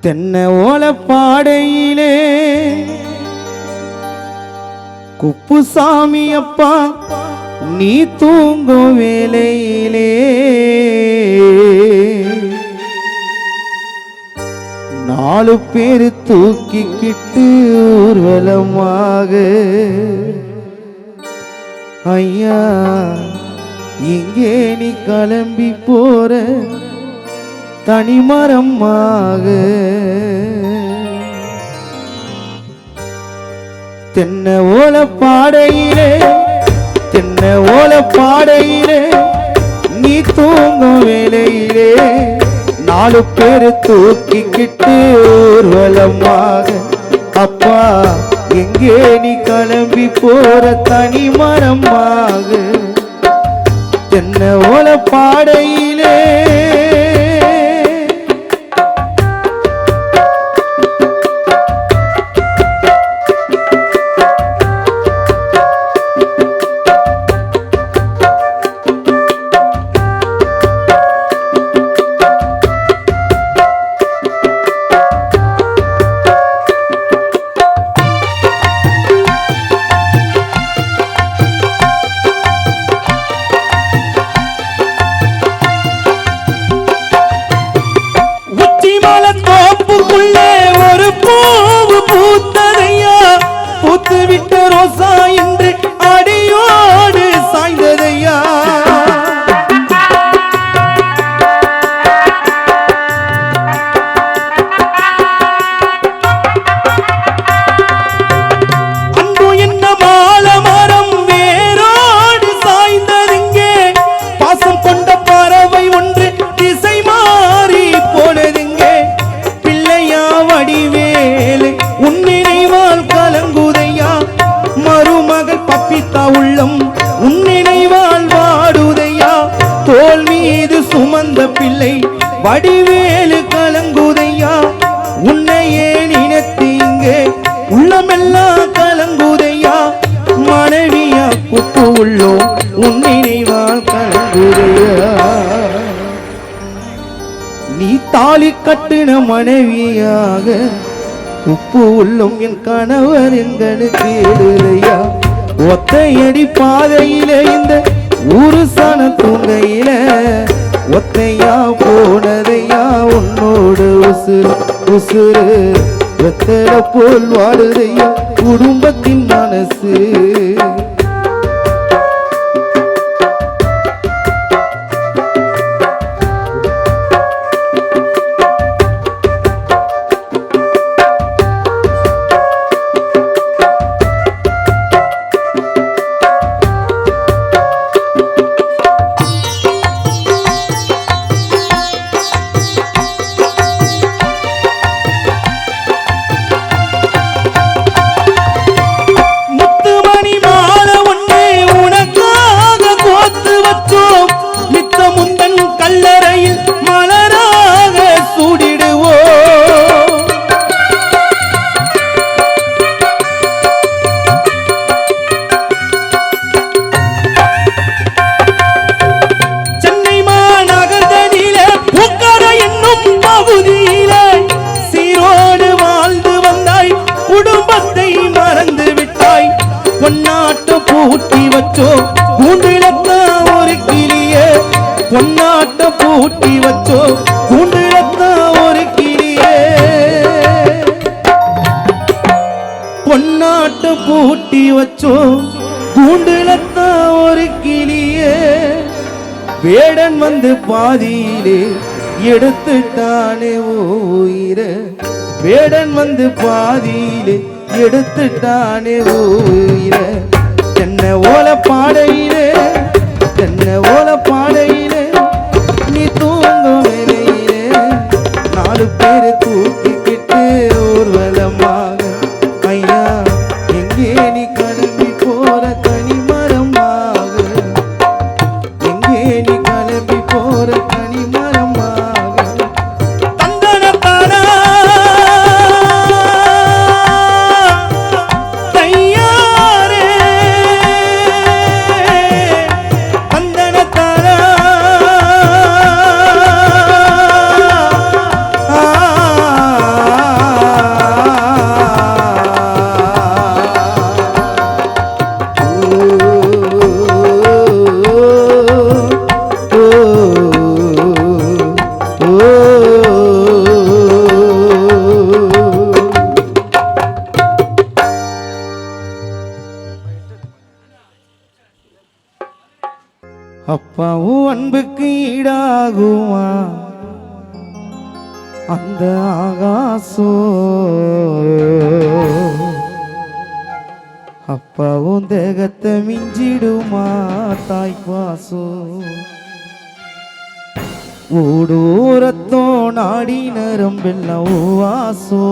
தென்னை ஓல பாடையிலே குப்புசாமி அப்பா நீ தூங்கும் வேளையிலே நாலு பேரு தூக்கிக்கிட்டு ஊர்வலமாக ஐயா இங்கே நீ கிளம்பி போற தனிமரமாக தென்னை ஓல பாடையிலே தென்னை ஓல பாடையிலே நீ தூங்கும் வேளையிலே நாலு பேரு தூக்கிக்கிட்டு ஊர்வலமாக அப்பா எங்கே நீ கிளம்பி போற தனிமரமாக தென்னை ஓல பாடையிலே ஒரு பூவு பூத்ததையா பூத்து விட்ட ரோசா என்று அடியோடு சாய்ந்ததையா அன்பு என்ன மால மரம் வேரோடு சாய்ந்ததுங்கே பாசம் கொண்ட பறவை ஒன்று திசை மாறி போனதுங்கே வடிவேலு உன் நினைவால் கலங்குதையா மருமகள் பப்பித்தா உள்ளம் உன் நினைவால் வாடுதையா தோல் மீது சுமந்த பிள்ளை வடிவேலு கலங்குதையா உன்னையே நினைத்து இங்கே உள்ளமெல்லாம் கலங்குதையா மனைவியா குப்பு உள்ளோம் உன் நினைவால் கலங்குதையா நீ தாலி கட்டின மனைவியாக உப்பு உள்ளும் என் கணவர் எங்கனு தேடுதையா ஒத்தையடி பாதையில இந்த ஊரு சன தூங்கையில ஒத்தையா போனதையா உன்னோடு உசுறு உசுறு வெத்தல போல் வாடுதையா குடும்பத்தின் மனசு பொன்னாட்ட பூட்டி வச்சோ கூண்டிலத்தா ஒரு கிளியே பொன்னாட்ட பூட்டி வச்சோ கூண்டிலத்தா ஒரு கிளியே பொன்னாட்ட பூட்டி வச்சோ கூண்டிலத்தா ஒரு கிளியே வேடன் வந்து பாதியிலே எடுத்துட்டானே உயிரை வேடன் வந்து பாதியிலே எடுத்துட்டானே உயிரை தென்னை ஓல பாடையிலே தென்னை ஓல பாடையிலே நீ தூங்கும் வேளையிலே நாலு பேரு தூக்கிக்கிட்டு ஊர்வலமாக ஐயா எங்கே நீ கிளம்பி போற தனிமரமாக எங்கே நீ கிளம்பி போற தனிமரமாக தந்தனத்தானா தையாரே தந்தனத்தானா அன்புக்கு ஈடாகுமா அந்த ஆகாசோ அப்பாவும் தேகத்தை மிஞ்சிடுமா தாய்ப்பாசோ ஊடூரத்தோ நாடி நரம்பெல்லாம் வாசோ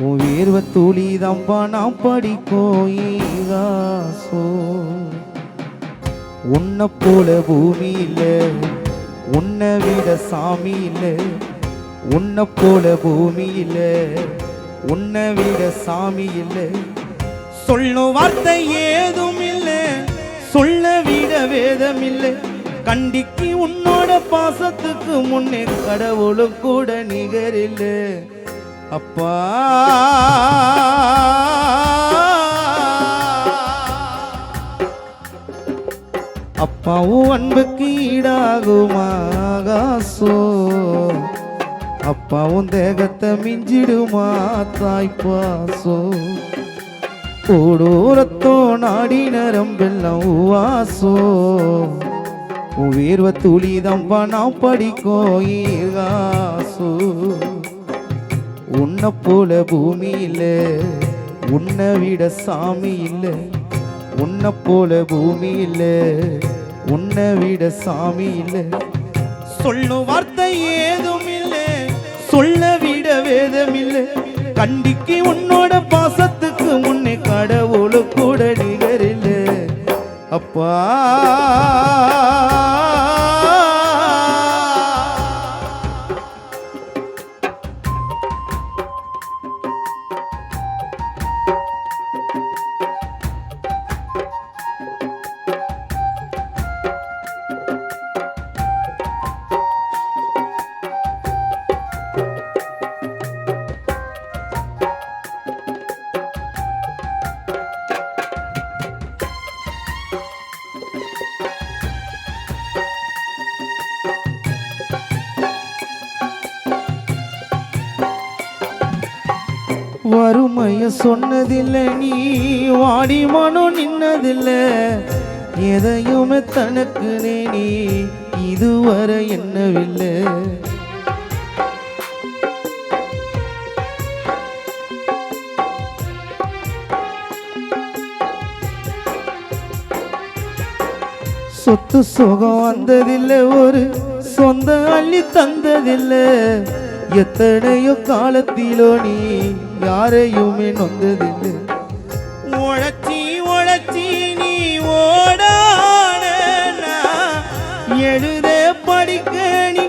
உயிர்வ துளிதம்பா நாம் படிக்கோயிகாசோ உன்னை போல பூமி இல்லை உன்னை விட சாமி இல்லை உன்னை போல பூமி இல்லை உன்னை விட சாமி இல்லை சொல்லும் வார்த்தை ஏதும் இல்லை சொல்ல விட வேதம் இல்லை கண்டிக்கு உன்னோட பாசத்துக்கு முன்னே கடவுளும் கூட நிகரில்லை அப்பா அப்பாவும் அன்புக்கு ஈடாகுமா ஆகாசோ அப்பாவும் தேகத்தை மிஞ்சிடுமா தாய்ப்பாசோ ஓடோரத்தோ நாடி நரம்பெல்லாம் வாசோ உயிர்வ துளிதம்பா நாம் படிக்கோயிகாசோ உன்னை போல பூமி இல்லை உன்னை விட சாமி இல்லை உன்னை போல பூமி இல்லை உன்னை விட சாமி இல்லை சொல்லும் வார்த்தை ஏதும் இல்லை சொல்ல விட வேதம் இல்லை கண்டிக்கு உன்னோட பாசத்துக்கு முன்னே கடவுளு கூட நிகரில்லை அப்பா வறுமைய சொன்னதில்லை நீ வாடி மனம் நின்னதில்லை எதையுமே தனக்கு நீ இதுவரை என்னவில்லை சொத்து சுகம் வந்ததில்லை ஒரு சொந்த அள்ளி தந்ததில்லை எத்தனையோ காலத்திலோ நீ யாரையுமே நொந்ததில்லை உழைச்சி உழைச்சி நீ ஓடான எழுத படிக்க நீ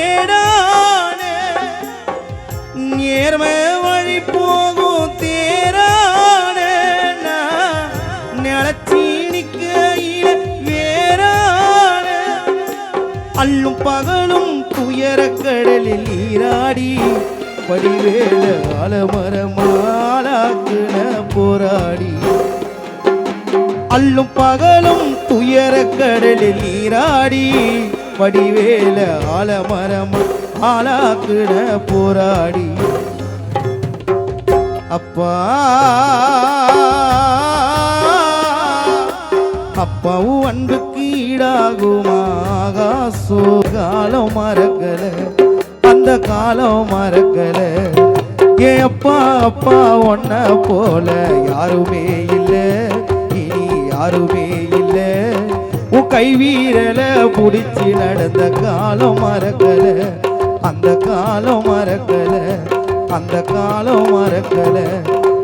ஏடான நேர்மை வழி போகும் தேரான நிலச்சி நிற்கையில வேறான அல்லும் பகலும் துயர கடலில் நீராடி படிவேல ஆலமரமாலாக்குன போராடி அல்லும் பகலும் துயர கடலில் நீராடி படிவேல ஆலமரம் ஆலாக்குன போராடி அப்பா அப்பாவும் அன்புக்கு ஈடாகுமா ஆகாசோ காலம் மறக்கல அந்த காலம் மறக்கல ஏ அப்பா அப்பா ஒன்ன போல யாருமே இல்லை இனி யாருமே இல்லை உன் கை வீரல புடிச்சு நடந்த காலம் மறக்கல அந்த காலம் மறக்கல அந்த காலம் மறக்கல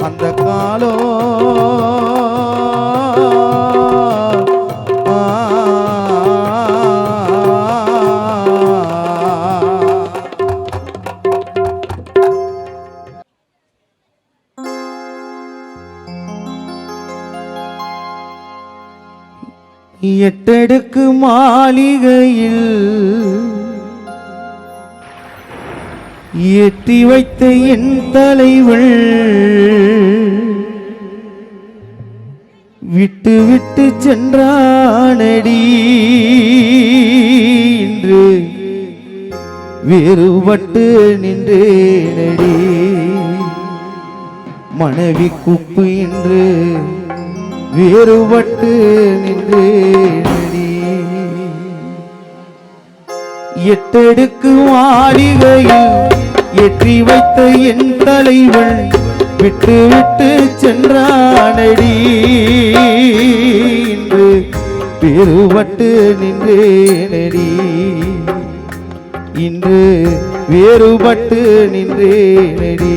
அந்த காலம் எட்டடுக்கு மாளிகையில் ஏற்றி வைத்த என் தலைவள் விட்டு விட்டு சென்றானடி இன்று வேறுபட்டு நின்றேனடி மனைவி குப்பு என்று வேறுபட்டு நின்றேனடி எட்டெடுக்கு மாளிகையில் ஏற்றி வைத்த என் தலைவன் விட்டு விட்டு சென்றானடி. இன்று வேறுபட்டு நின்றேனடி, இன்று வேறுபட்டு நின்றேனடி.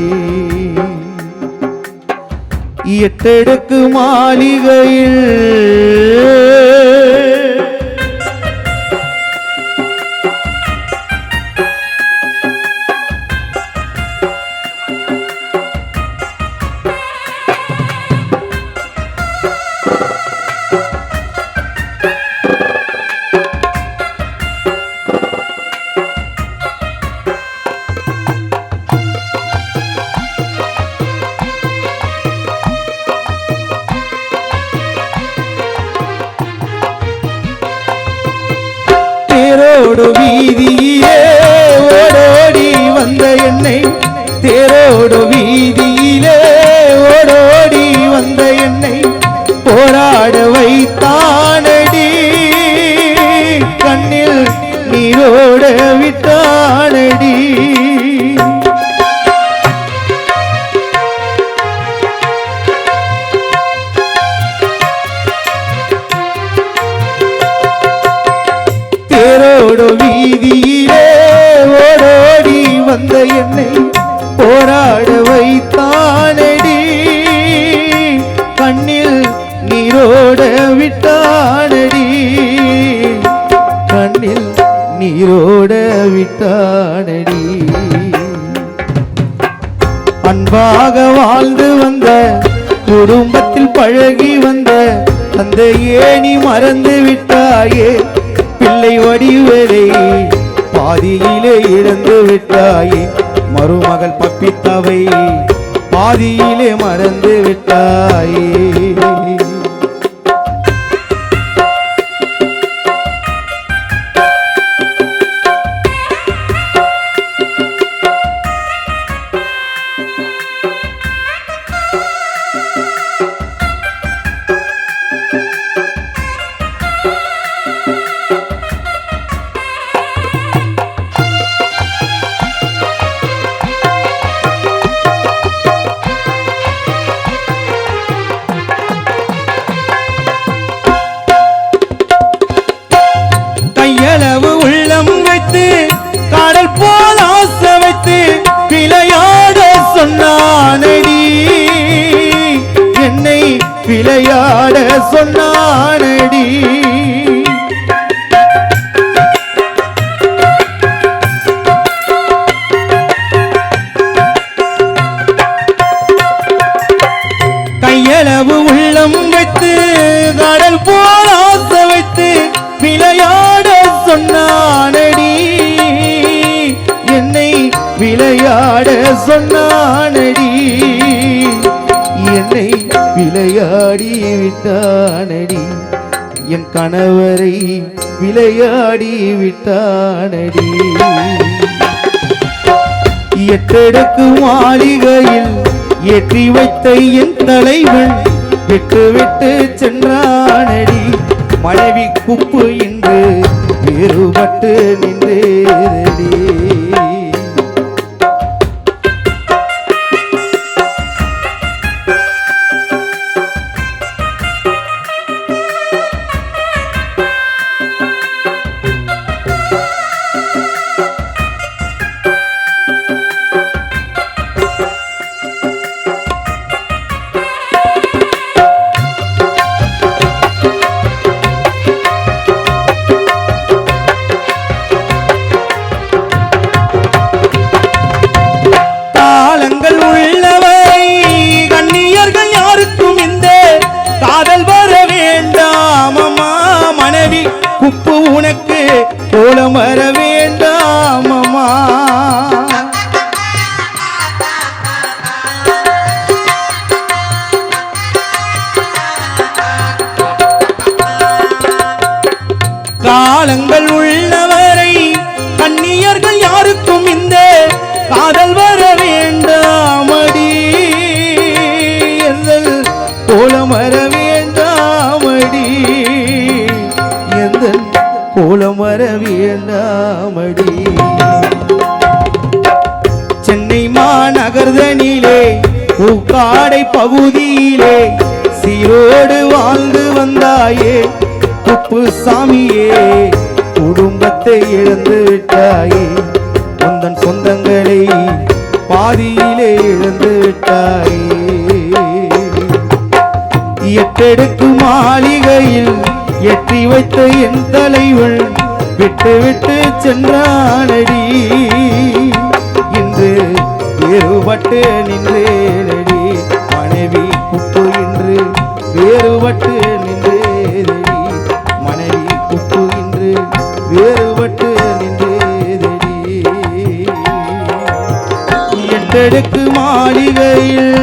எட்டெடுக்கு மாளிகையில் தேரோடு வீதியிலே ஓடோடி வந்த என்னை, தேரோடு வீதியிலே ஓடோடி வந்த என்னை போராட வைத்தானடி. கண்ணில் நீரோட விட்டானடி. தேரோடு வீதியிலே ஓடோடி வந்த என்னை போராட வைத்தானடி. கண்ணில் நீரோட விட்டானடி, கண்ணில் நீரோட விட்டானடி. அன்பாக வாழ்ந்து வந்த குடும்பத்தில் பழகி வந்த தந்தையே நீ மறந்து விட்டாயே. பிள்ளை வடிவதை பாதியிலே இழந்து விட்டாயே. மருமகள் பப்பித்தாவை பாதியிலே மறந்து விட்டாயே. கையளவு உள்ளம் வைத்து கடல் போல் ஆசை வைத்து விளையாட சொன்னானடி. என்னை விளையாட சொன்னானடி. கையளவு உள்ளம் வைத்து கடல் போல் ஆசை வைத்து விளையாட சொன்னானடி. என்னை விளையாட சொன்னானடி. என்னை விளையாடி விட்டானடி. என் கணவரை விளையாடி விட்டானடி. எட்டெடுக்கு மாளிகையில் ஏற்றி வைத்த என் தலைவன் விட்டு விட்டு சென்றானடி. மனைவி குப்பு இன்று வேறுபட்டு நின்றேனடி. குப்பு உனக்கு கோலம் வர வேண்டாமம்மா. காலங்கள் உள்ளவரை கன்னியர்கள் யாருக்கும் இந்த காதல் வர வேண்டாமடி. எந்தல் கோலம் வர வேண்டாமடி. எந்தல் கோலம் வர வேண்டாமடி. சென்னை மாநகர்தனிலே பூக்காடை பகுதியிலே சீரோடு வாழ்ந்து வந்தாயே குப்புசாமியே, குடும்பத்தை இழந்து விட்டாயே, உந்தன் சொந்தங்களை பாதியிலே இழந்து விட்டாயே. எட்டெடுக்கு மாளிகையில் எட்டி வைத்த என் தலைவன் விட்டு விட்டு சென்றானடி, இன்று வேறுபட்டு நின்றேனடி. மனைவி குப்பு இன்று வேறுபட்டு நின்றேதடி, மனைவி குப்பு இன்று வேறுபட்டு நின்றேதடி. எட்டெடுக்கு மாளிகையில்